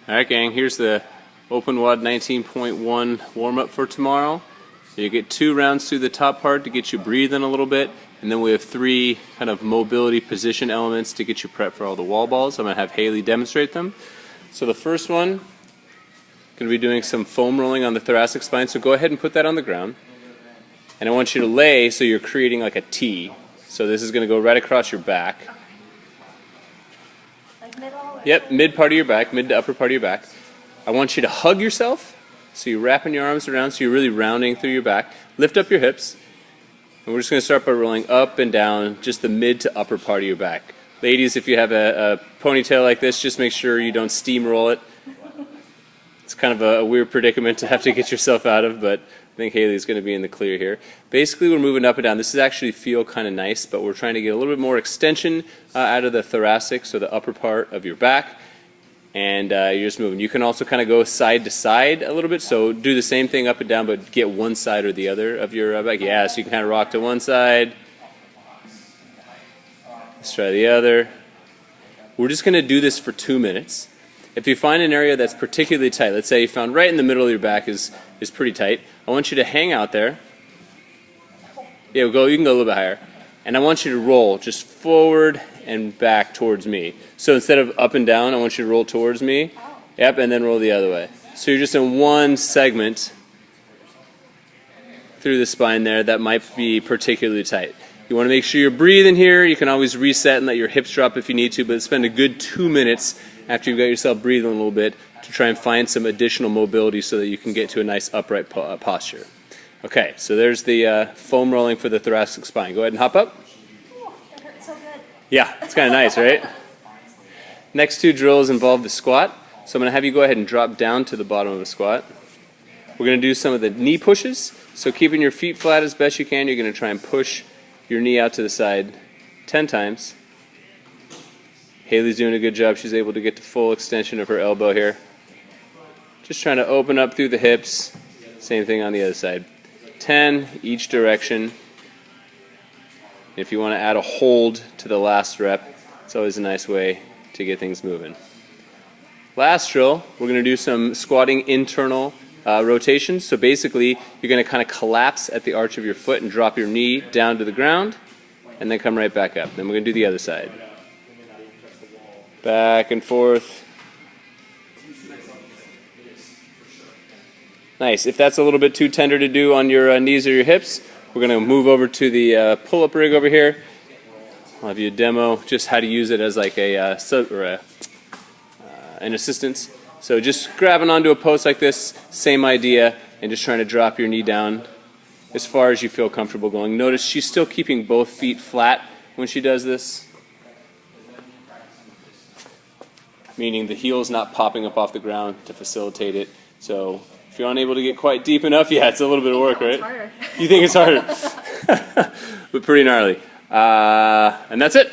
Alright gang, here's the OpenWOD 19.1 warm-up for tomorrow. You get 2 rounds through the top part to get you breathing a little bit, and then we have 3 kind of mobility position elements to get you prepped for all the wall balls. I'm going to have Haley demonstrate them. So the first one, going to be doing some foam rolling on the thoracic spine, so go ahead and put that on the ground. And I want you to lay so you're creating like a T. So this is going to go right across your back. Yep, mid part of your back, mid to upper part of your back. I want you to hug yourself, so you're wrapping your arms around, so you're really rounding through your back. Lift up your hips, and we're just going to start by rolling up and down just the mid to upper part of your back. Ladies, if you have a ponytail like this, just make sure you don't steamroll it. It's kind of a weird predicament to have to get yourself out of, but I think Haley's going to be in the clear here. Basically, we're moving up and down. This is actually feel kind of nice, but we're trying to get a little bit more extension out of the thoracic, so the upper part of your back, and you're just moving. You can also kind of go side to side a little bit, so do the same thing up and down, but get one side or the other of your back. Yeah, so you can kind of rock to one side. Let's try the other. We're just going to do this for 2 minutes. If you find an area that's particularly tight, let's say you found right in the middle of your back is pretty tight, I want you to hang out there. Yeah, you can go a little bit higher. And I want you to roll just forward and back towards me. So instead of up and down, I want you to roll towards me. Yep, and then roll the other way. So you're just in one segment through the spine there that might be particularly tight. You want to make sure you're breathing here. You can always reset and let your hips drop if you need to, but spend a good 2 minutes after you've got yourself breathing a little bit to try and find some additional mobility so that you can get to a nice upright posture. Okay, so there's the foam rolling for the thoracic spine. Go ahead and hop up. Oh, that hurt so good. Yeah, it's kind of nice, right? Next 2 drills involve the squat. So I'm going to have you go ahead and drop down to the bottom of the squat. We're going to do some of the knee pushes. So keeping your feet flat as best you can, you're going to try and push your knee out to the side 10 times. Haley's doing a good job. She's able to get to full extension of her elbow here. Just trying to open up through the hips. Same thing on the other side. 10 each direction. If you want to add a hold to the last rep, it's always a nice way to get things moving. Last drill, we're going to do some squatting internal rotations. So basically, you're going to kind of collapse at the arch of your foot and drop your knee down to the ground, and then come right back up. Then we're going to do the other side. Back and forth. Nice. If that's a little bit too tender to do on your knees or your hips, we're going to move over to the pull-up rig over here. I'll have you demo just how to use it as like an assistance. So just grabbing onto a post like this, same idea, and just trying to drop your knee down as far as you feel comfortable going. Notice she's still keeping both feet flat when she does this, meaning the heel's not popping up off the ground to facilitate it. So if you're unable to get quite deep enough, yeah, it's a little bit of work, right? It's harder. You think it's harder? But pretty gnarly. And that's it.